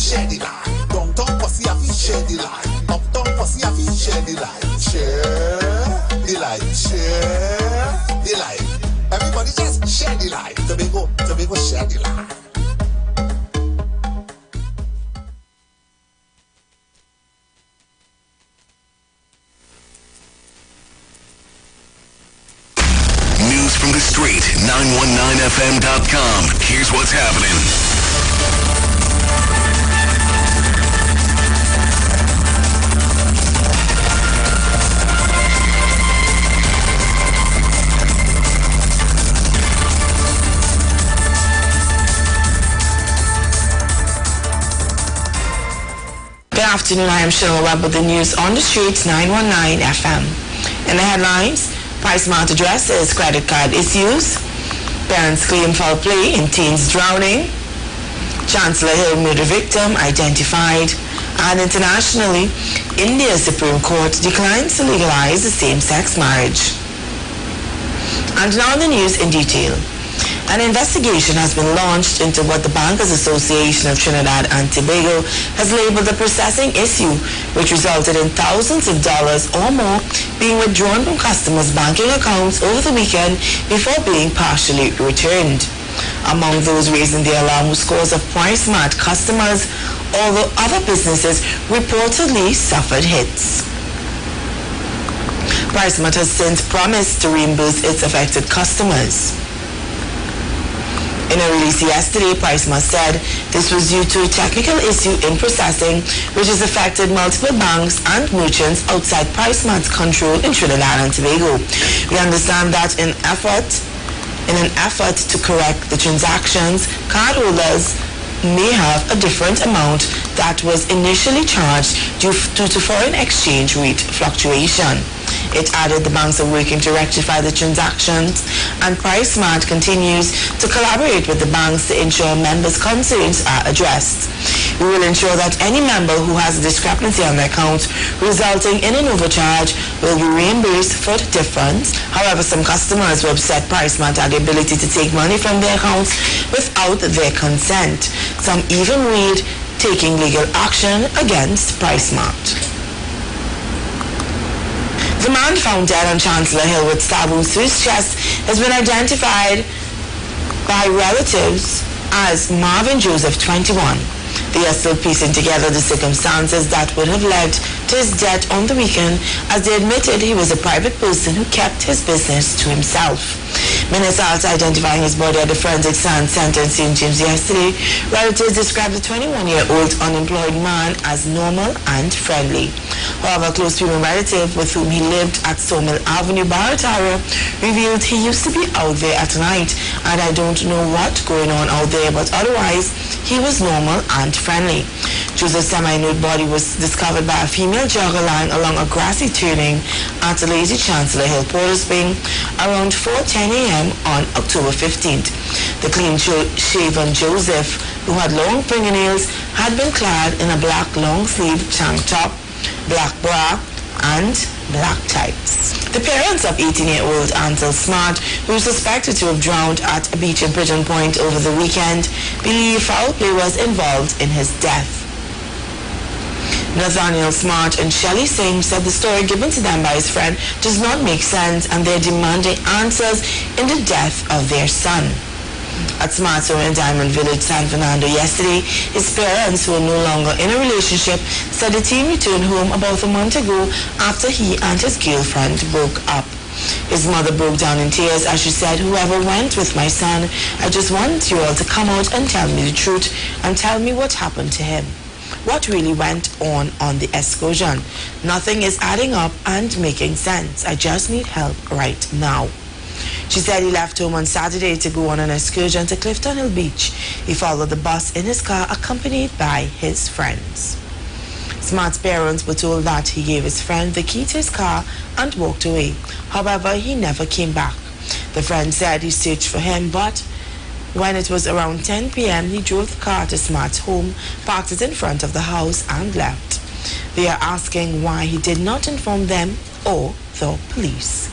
share the light. Downtown pussy have to share the light. Uptown pussy have to share the light. Share the light. Share the light. Everybody just share the light. Tobago share the light. News from the street, 919fm.com. Here's what's happening. Good afternoon, I am Cheryl Webb with the news on the streets, 919 FM. In the headlines, PriceSmart addresses credit card issues, parents claim foul play in teens drowning, Chancellor Hill murder victim identified, and internationally, India's Supreme Court declines to legalize the same-sex marriage. And now the news in detail. An investigation has been launched into what the Bankers Association of Trinidad and Tobago has labeled a processing issue, which resulted in thousands of dollars or more being withdrawn from customers' banking accounts over the weekend before being partially returned. Among those raising the alarm were scores of PriceSmart customers, although other businesses reportedly suffered hits. PriceSmart has since promised to reimburse its affected customers. In a release yesterday, PriceSmart said this was due to a technical issue in processing which has affected multiple banks and merchants outside PriceSmart's control in Trinidad and Tobago. We understand that in an effort to correct the transactions, cardholders may have a different amount that was initially charged due to foreign exchange rate fluctuation. It added the banks are working to rectify the transactions, and PriceSmart continues to collaborate with the banks to ensure members' concerns are addressed. We will ensure that any member who has a discrepancy on their account resulting in an overcharge will be reimbursed for the difference. However, some customers were upset PriceSmart had the ability to take money from their accounts without their consent. Some even read taking legal action against PriceSmart. The man found dead on Chancellor Hill with stab wounds to his chest has been identified by relatives as Marvin Joseph, 21. They are still piecing together the circumstances that would have led to his death on the weekend, as they admitted he was a private person who kept his business to himself. Minutes after identifying his body at the Forensic Science Center in St. James yesterday, relatives described the 21-year-old unemployed man as normal and friendly. However, a close female relative with whom he lived at Sawmill Avenue, Barataria, revealed he used to be out there at night, and I don't know what's going on out there, but otherwise, he was normal and friendly. Joseph's semi-nude body was discovered by a female jogger lying along a grassy turning at the Lazy Chancellor Hill, Porter Spring, around 4:10 a.m. on October 15th. The clean-shaven Joseph, who had long fingernails, had been clad in a black long-sleeve tank top, black bra, and black tights. The parents of 18-year-old Ansel Smart, who is suspected to have drowned at a beach in Pigeon Point over the weekend, believe foul play was involved in his death. Nathaniel Smart and Shelley Singh said the story given to them by his friend does not make sense, and they're demanding answers in the death of their son. At Smart's home in Diamond Village, San Fernando yesterday, his parents, who are no longer in a relationship, said the teen returned home about a month ago after he and his girlfriend broke up. His mother broke down in tears as she said, "Whoever went with my son, I just want you all to come out and tell me the truth and tell me what happened to him. What really went on the excursion? Nothing is adding up and making sense. I just need help right now." She said he left home on Saturday to go on an excursion to Clifton Hill Beach. He followed the bus in his car accompanied by his friends. Smart's parents were told that he gave his friend the key to his car and walked away. However, he never came back. The friend said he searched for him, but when it was around 10 p.m., he drove the car to Smart's home, parked it in front of the house, and left. They are asking why he did not inform them or the police.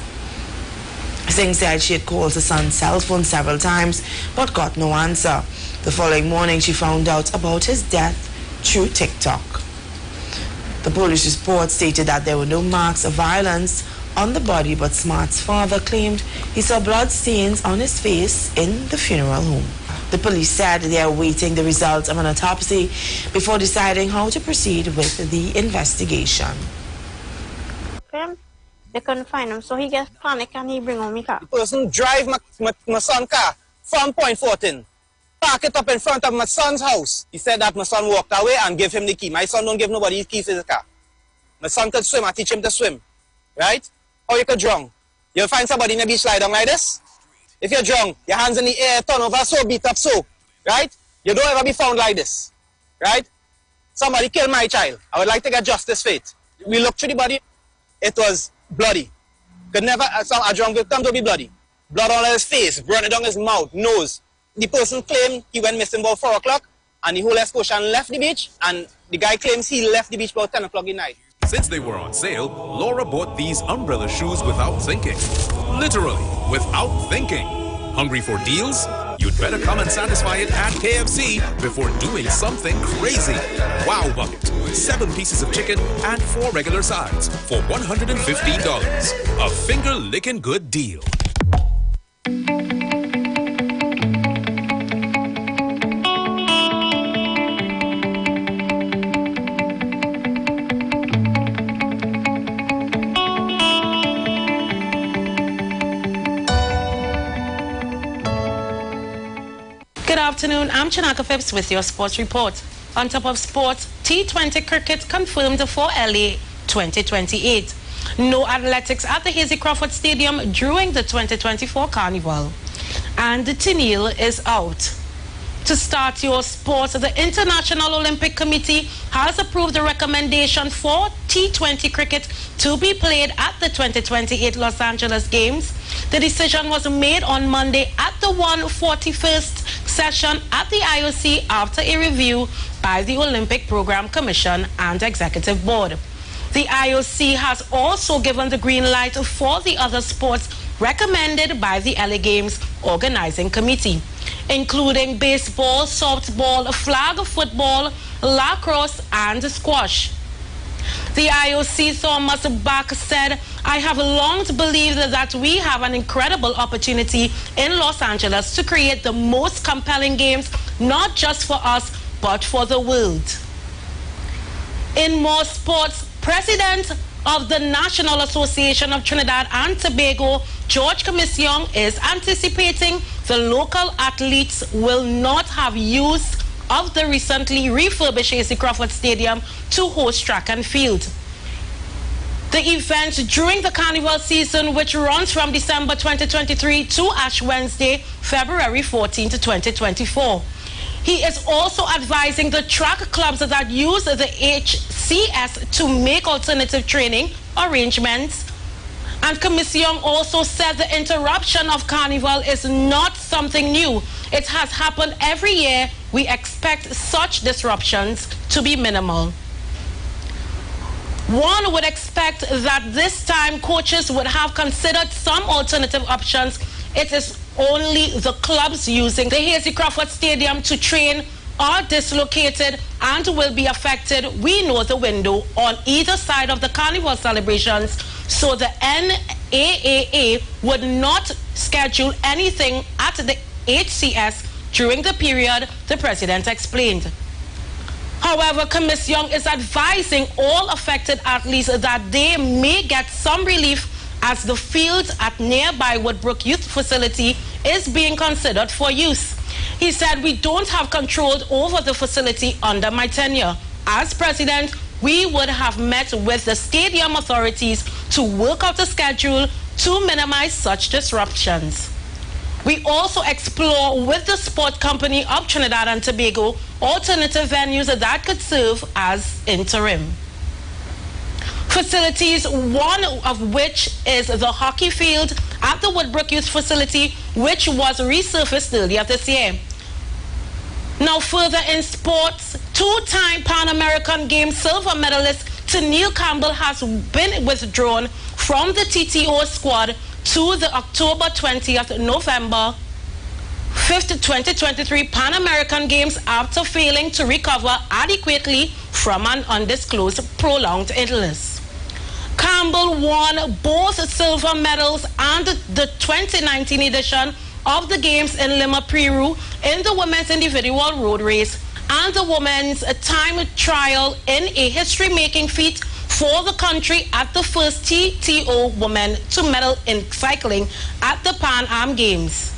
Singh said she had called her son's cell phone several times but got no answer. The following morning, she found out about his death through TikTok. The police report stated that there were no marks of violence on the body, but Smart's father claimed he saw blood stains on his face in the funeral home. The police said they are awaiting the results of an autopsy before deciding how to proceed with the investigation. They couldn't find him, so he gets panic and he bring on me car. The person drive my son's car from Point 14, park it up in front of my son's house. He said that my son walked away and give him the key. My son don't give nobody his keys to his car. My son could swim, I teach him to swim, right? Or you could drown. You'll find somebody in the beach lie down like this. If you're drunk, your hands in the air, turn over so, beat up so, right? You don't ever be found like this, right? Somebody killed my child. I would like to get justice for it. We looked through the body. It was bloody. Could never, a drunk victim to be bloody. Blood all on his face, running down his mouth, nose. The person claimed he went missing about 4 o'clock and the whole excursion left the beach, and the guy claims he left the beach about 10 o'clock at night. Since they were on sale, Laura bought these umbrella shoes without thinking. Literally, without thinking. Hungry for deals? You'd better come and satisfy it at KFC before doing something crazy. Wow Bucket. 7 pieces of chicken and 4 regular sides for $115. A finger-licking good deal. Good afternoon, I'm Chinaka Phipps with your sports report. On top of sports, T20 cricket confirmed for LA 2028. No athletics at the Hazy Crawford Stadium during the 2024 Carnival. And the Tennille is out. To start your sports, the International Olympic Committee has approved the recommendation for T20 cricket to be played at the 2028 Los Angeles Games. The decision was made on Monday at the 141st session at the IOC after a review by the Olympic Program Commission and Executive Board. The IOC has also given the green light for the other sports recommended by the LA Games Organizing Committee, including baseball, softball, flag football, lacrosse, and squash. The IOC Thomas Bach said, "I have long believed that we have an incredible opportunity in Los Angeles to create the most compelling games, not just for us, but for the world." In more sports, President of the National Association of Trinidad and Tobago, George Commission, is anticipating the local athletes will not have use of the recently refurbished Hazy Crawford Stadium to host track and field. The event during the carnival season, which runs from December 2023 to Ash Wednesday, February 14 to 2024. He is also advising the track clubs that use the HCS to make alternative training arrangements. And Commission also said the interruption of carnival is not something new. It has happened every year. We expect such disruptions to be minimal. One would expect that this time coaches would have considered some alternative options. It is only the clubs using the Hazy Crawford Stadium to train are dislocated and will be affected. We know the window on either side of the carnival celebrations, so the NAAA would not schedule anything at the HCS during the period, the president explained. However, Commission is advising all affected athletes that they may get some relief as the field at nearby Woodbrook Youth Facility is being considered for use. He said, "We don't have control over the facility under my tenure. As president, we would have met with the stadium authorities to work out a schedule to minimize such disruptions." We also explore with the Sport Company of Trinidad and Tobago alternative venues that could serve as interim facilities, one of which is the hockey field at the Woodbrook Youth Facility, which was resurfaced earlier this year. Now, further in sports, two-time Pan American Games silver medalist Tennille Campbell has been withdrawn from the TTO squad to the October 20th November 5th 2023 Pan American Games after failing to recover adequately from an undisclosed prolonged illness. Campbell won both silver medals and the 2019 edition of the Games in Lima, Peru in the women's individual road race and the women's time trial in a history-making feat for the country at the first TTO women to medal in cycling at the Pan Am Games.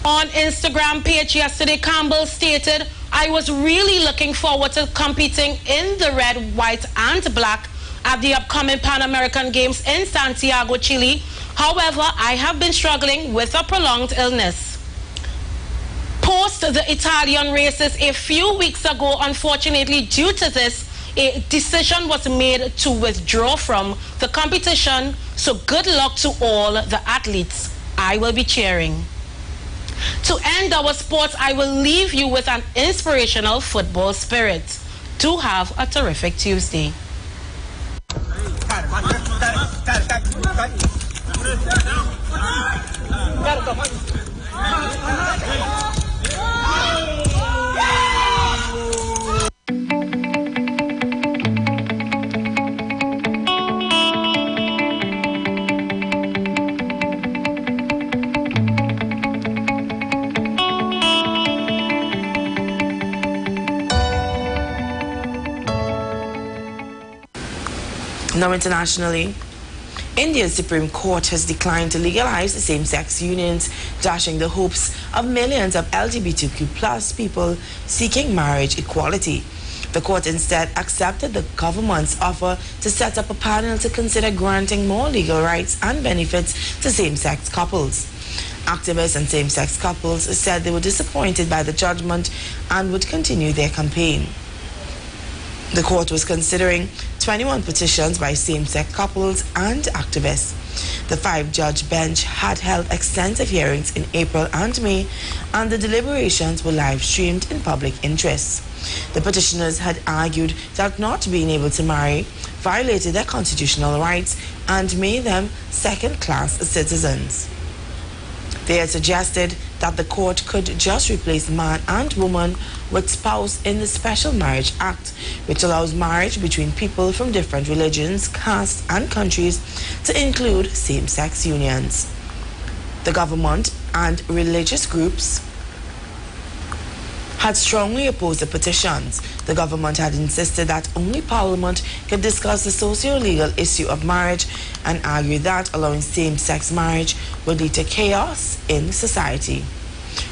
On Instagram page yesterday, Campbell stated, "I was really looking forward to competing in the red, white and black at the upcoming Pan American Games in Santiago, Chile. However, I have been struggling with a prolonged illness." Post the Italian races a few weeks ago, unfortunately, due to this, a decision was made to withdraw from the competition. So good luck to all the athletes. I will be cheering. To end our sports, I will leave you with an inspirational football spirit. Do have a terrific Tuesday. Now internationally, India's Supreme Court has declined to legalize same-sex unions, dashing the hopes of millions of LGBTQ+ people seeking marriage equality. The court instead accepted the government's offer to set up a panel to consider granting more legal rights and benefits to same-sex couples. Activists and same-sex couples said they were disappointed by the judgment and would continue their campaign. The court was considering 21 petitions by same-sex couples and activists. The 5-judge bench had held extensive hearings in April and May, and the deliberations were live-streamed in public interest. The petitioners had argued that not being able to marry violated their constitutional rights and made them second-class citizens. They had suggested that the court could just replace man and woman with spouse in the Special Marriage Act, which allows marriage between people from different religions, castes, and countries to include same-sex unions. The government and religious groups had strongly opposed the petitions. The government had insisted that only Parliament could discuss the socio-legal issue of marriage and argued that allowing same-sex marriage would lead to chaos in society.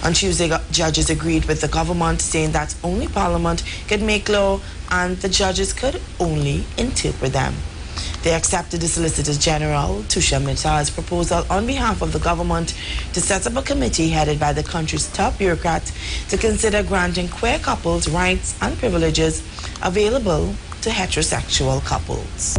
On Tuesday, judges agreed with the government, saying that only Parliament could make law and the judges could only interpret them. They accepted the Solicitor General, Tusha Mehta's proposal on behalf of the government to set up a committee headed by the country's top bureaucrat to consider granting queer couples rights and privileges available to heterosexual couples.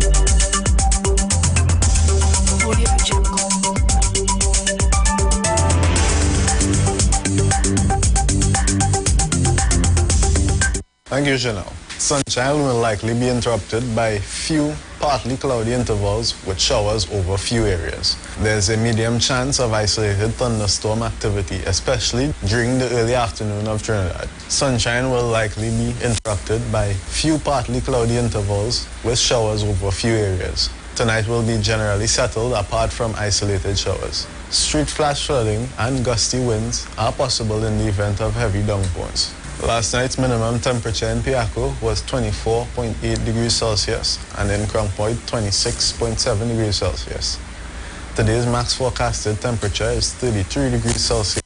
Thank you, Janelle. Sunshine will likely be interrupted by few partly cloudy intervals with showers over few areas. There's a medium chance of isolated thunderstorm activity, especially during the early afternoon of Trinidad. Sunshine will likely be interrupted by few partly cloudy intervals with showers over few areas. Tonight will be generally settled apart from isolated showers. Street flash flooding and gusty winds are possible in the event of heavy downpours. Last night's minimum temperature in Piaco was 24.8 degrees Celsius and in Crown Point 26.7 degrees Celsius. Today's max forecasted temperature is 33 degrees Celsius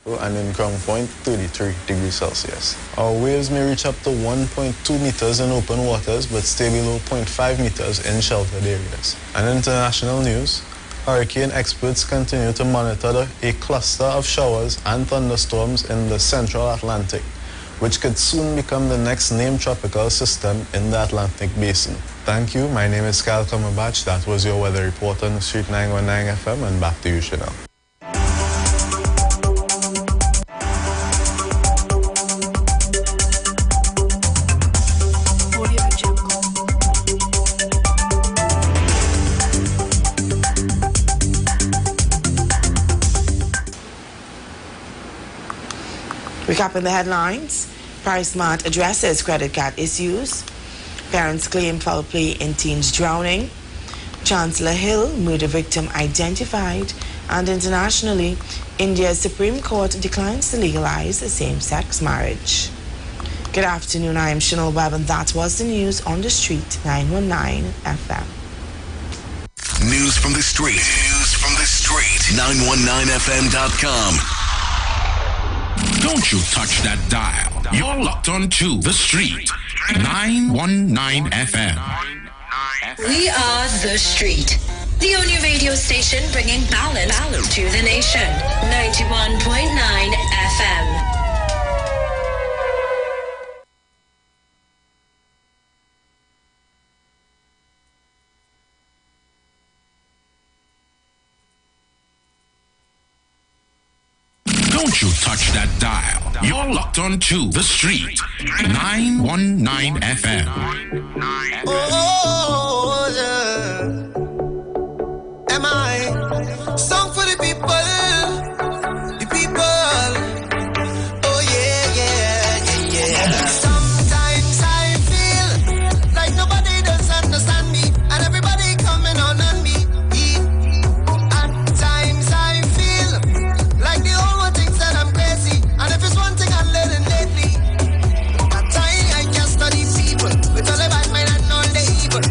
and in Crown Point 33 degrees Celsius. Our waves may reach up to 1.2 meters in open waters but stay below 0.5 meters in sheltered areas. And international news, hurricane experts continue to monitor a cluster of showers and thunderstorms in the central Atlantic, which could soon become the next named tropical system in the Atlantic basin. Thank you. My name is Kyle Cumberbatch. That was your weather report on the Street 919 FM, and back to you, Chanel. Recapping the headlines, PriceSmart addresses credit card issues. Parents claim foul play in teens drowning. Chancellor Hill, murder victim identified. And internationally, India's Supreme Court declines to legalize same-sex marriage. Good afternoon, I am Chanel Webb, and that was the news on the street, 919 FM. News from the street. News from the street. 919fm.com. Don't you touch that dial. You're locked on to the street. 919 FM. We are the street. The only radio station bringing balance to the nation. 91.9 FM. Don't you touch that dial. You're locked on to the street. 919 FM. Oh, yeah. Am I? Song for the people. The people. Oh, yeah, yeah, yeah, yeah. Sometimes I feel like nobody does understand me, and everybody coming on me. At times I feel like the whole world thinks that I'm crazy, and if it's one thing I'm learning lately, at times I can't study people with all the bad mind and all the evil.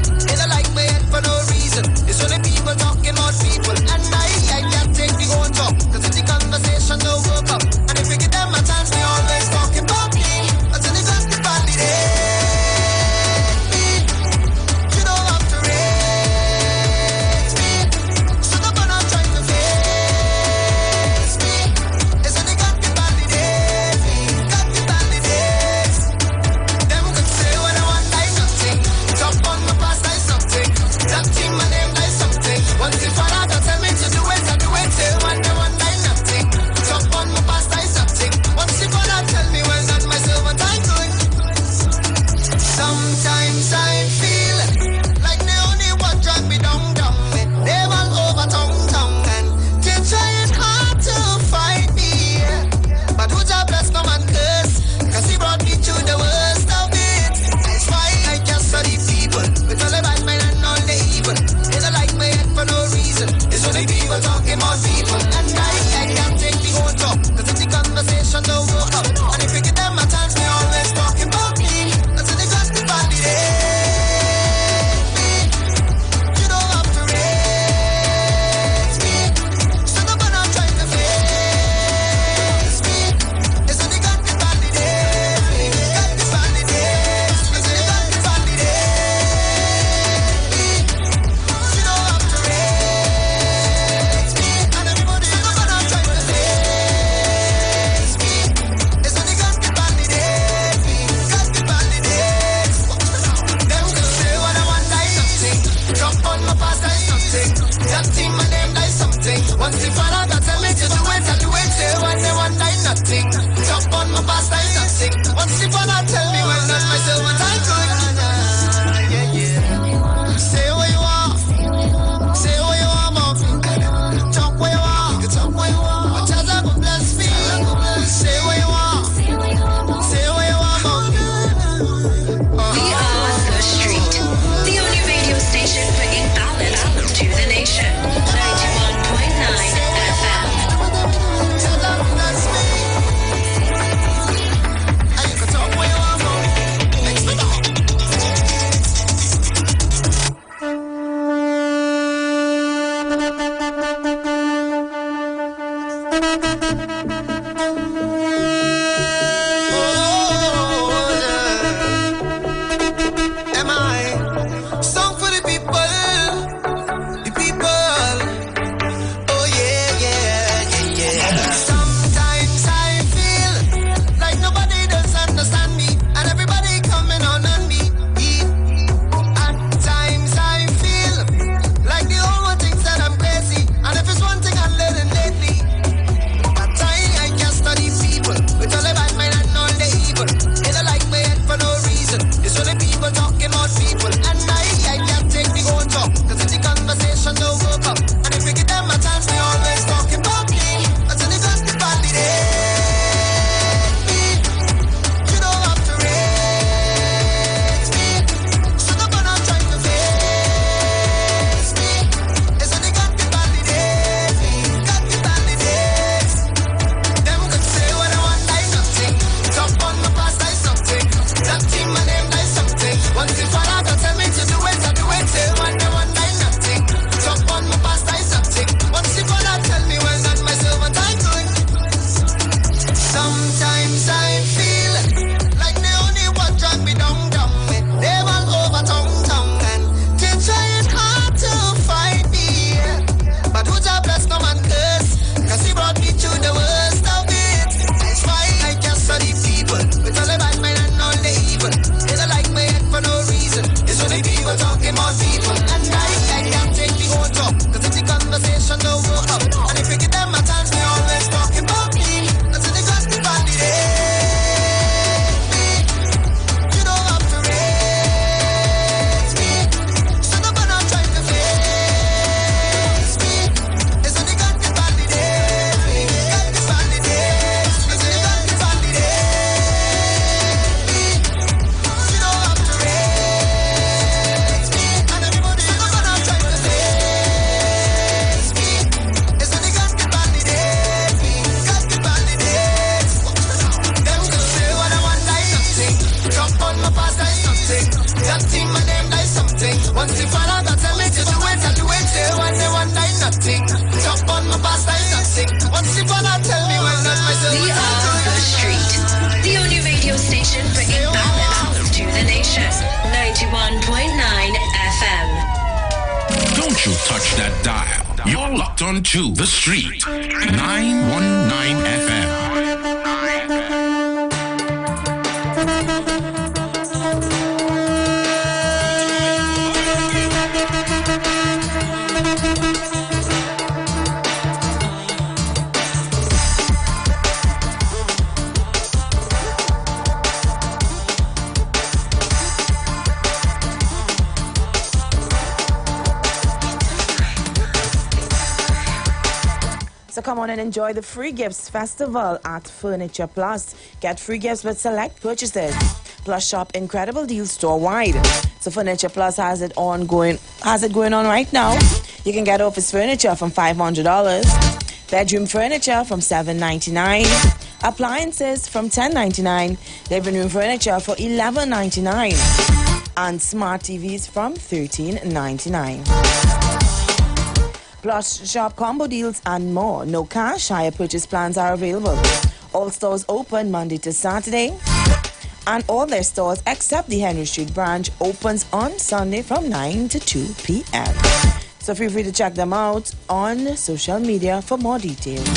That team and them die something. Once the father got tell me to do it, I do it. They one die nothing. Top on my past die nothing. Once the father tell me when not myself. We are the street. The only radio station bringing balance to the nation. 91.9 FM. Don't you touch that dial. You're locked on to the street. 919 FM. So come on and enjoy the free gifts festival at Furniture Plus. Get free gifts with select purchases. Plus shop incredible deals store-wide. So Furniture Plus has it going on right now. You can get office furniture from $500, bedroom furniture from $7.99, appliances from $10.99, living room furniture for $11.99, and smart TVs from $13.99. Plus, shop combo deals and more. No cash, higher purchase plans are available. All stores open Monday to Saturday. And all their stores except the Henry Street branch opens on Sunday from 9 to 2 p.m. So feel free to check them out on social media for more details.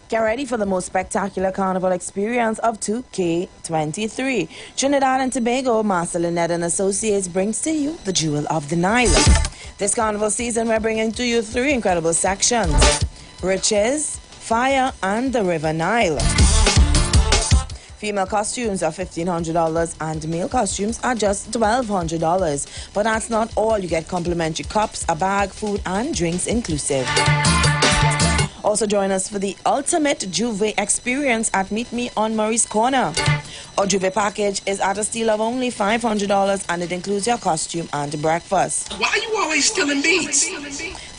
Get ready for the most spectacular carnival experience of 2K23. Trinidad and Tobago, Master Lynette and Associates brings to you the Jewel of the Nile. This carnival season, we're bringing to you 3 incredible sections: Riches, Fire, and the River Nile. Female costumes are $1,500 and male costumes are just $1,200. But that's not all. You get complimentary cups, a bag, food, and drinks inclusive. Also join us for the ultimate Juve experience at Meet Me on Murray's Corner. Our Juve package is at a steal of only $500 and it includes your costume and breakfast. Why are you always stealing beats?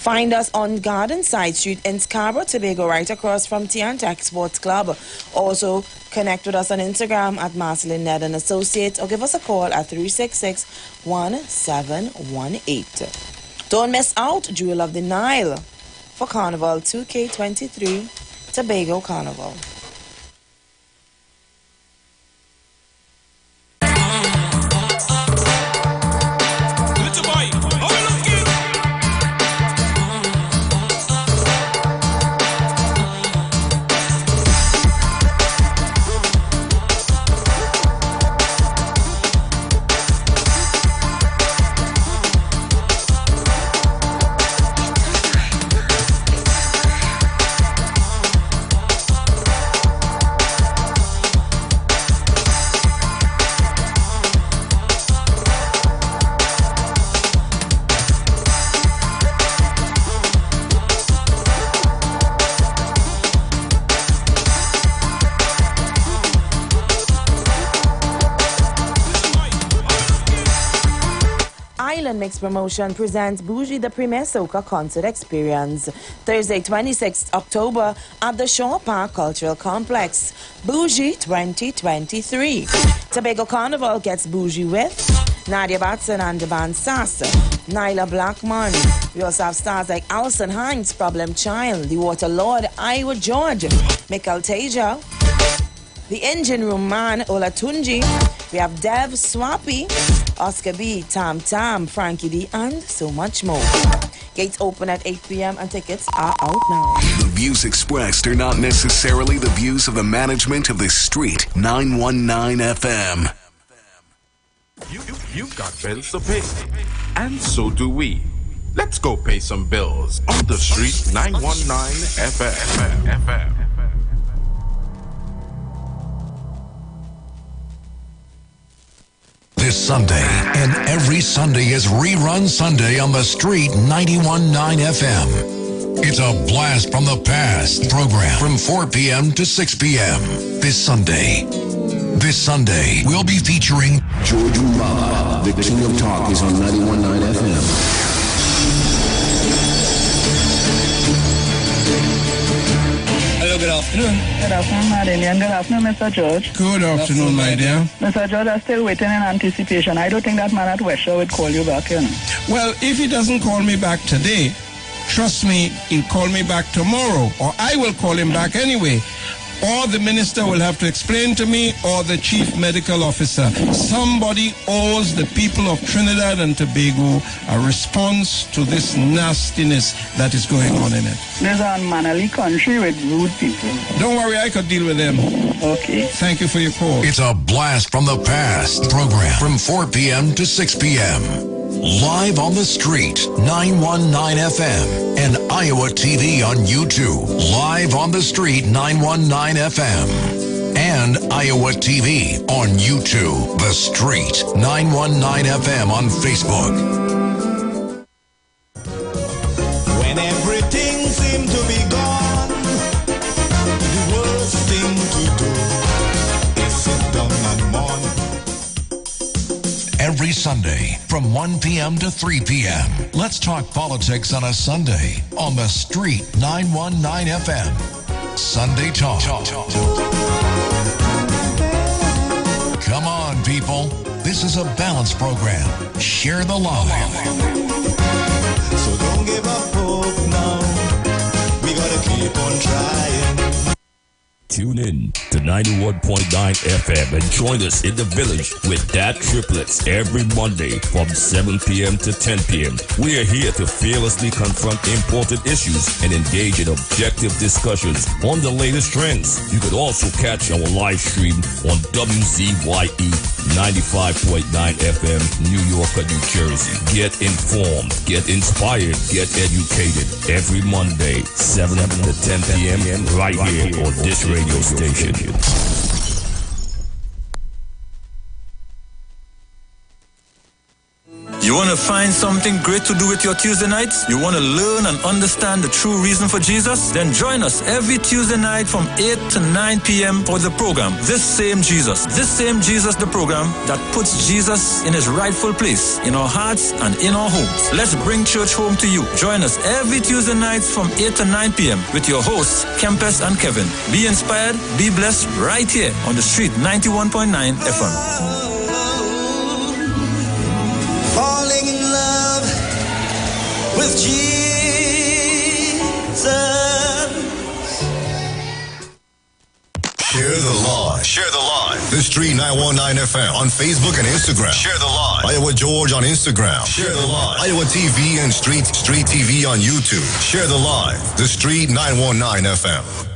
Find us on Garden Side Street in Scarborough, Tobago, right across from Tiantec Sports Club. Also connect with us on Instagram at Marcelin Ned and Associates or give us a call at 366-1718. Don't miss out, Jewel of the Nile, for Carnival 2K23 Tobago Carnival. Mix Promotion presents Bougie the Premier Soca Concert Experience, Thursday 26th October at the Shaw Park Cultural Complex. Bougie 2023. Tobago Carnival gets bougie with Nadia Batson and the band Sass, Nyla Blackman. We also have stars like Alison Hines, Problem Child, The Water Lord, Iwer George, Mikkel Teja, The Engine Room Man, Olatunji. We have Dev Swappy, Oscar B, Tam Tam, Frankie D, and so much more. Gates open at 8 p.m. and tickets are out now. The views expressed are not necessarily the views of the management of the Street 919 FM. You've got bills to pay, and so do we. Let's go pay some bills on the Street 919 FM. this Sunday, and every Sunday is Rerun Sunday on the Street 91.9 FM. It's a blast from the past program from 4 p.m. to 6 p.m. this Sunday. This Sunday, we'll be featuring George Mbaba. The King of Talk is on 91.9 FM. Hello, good afternoon. Good afternoon, Madeleine. Good afternoon, Mr. George. Good afternoon, my dear. Mr. George, I'm still waiting in anticipation. I don't think that man at Wesher would call you back, you know. Well, if he doesn't call me back today, trust me, he'll call me back tomorrow, or I will call him back anyway. Or the minister will have to explain to me, or the chief medical officer. Somebody owes the people of Trinidad and Tobago a response to this nastiness that is going on in it. There's an unmannerly country with rude people. Don't worry, I could deal with them. Okay. Thank you for your call. It's a blast from the past program from 4 p.m. to 6 p.m. Live on the Street, 919 FM, and Iowa TV on YouTube. Live on the Street, 919 FM, and Iowa TV on YouTube. The Street, 919 FM on Facebook. When everything seemed to be gone, the worst thing to do is sit down and mourn. Every Sunday from 1 p.m. to 3 p.m. Let's talk politics on a Sunday on the Street 919 FM. Sunday Talk. Come on, people. This is a balanced program. Share the love. So don't give up hope now. We gotta keep on trying. Tune in to 91.9 FM and join us in the village with Dat Triplets every Monday from 7 p.m. to 10 p.m. We are here to fearlessly confront important issues and engage in objective discussions on the latest trends. You could also catch our live stream on WZYE 95.9 FM, New York, New Jersey. Get informed, get inspired, get educated every Monday, 7 to 10 p.m. right here on this radio station. You want to find something great to do with your Tuesday nights? You want to learn and understand the true reason for Jesus? Then join us every Tuesday night from 8 to 9 p.m. for the program, This Same Jesus, the program that puts Jesus in his rightful place in our hearts and in our homes. Let's bring church home to you. Join us every Tuesday nights from 8 to 9 p.m. with your hosts, Kempes and Kevin. Be inspired, be blessed right here on the Street 91.9 FM. Falling in love with Jesus. Share the live. Share the live. The Street 919 FM on Facebook and Instagram. Share the live. Iowa George on Instagram. Share the live. Iowa TV and Street TV on YouTube. Share the live. The Street 919 FM.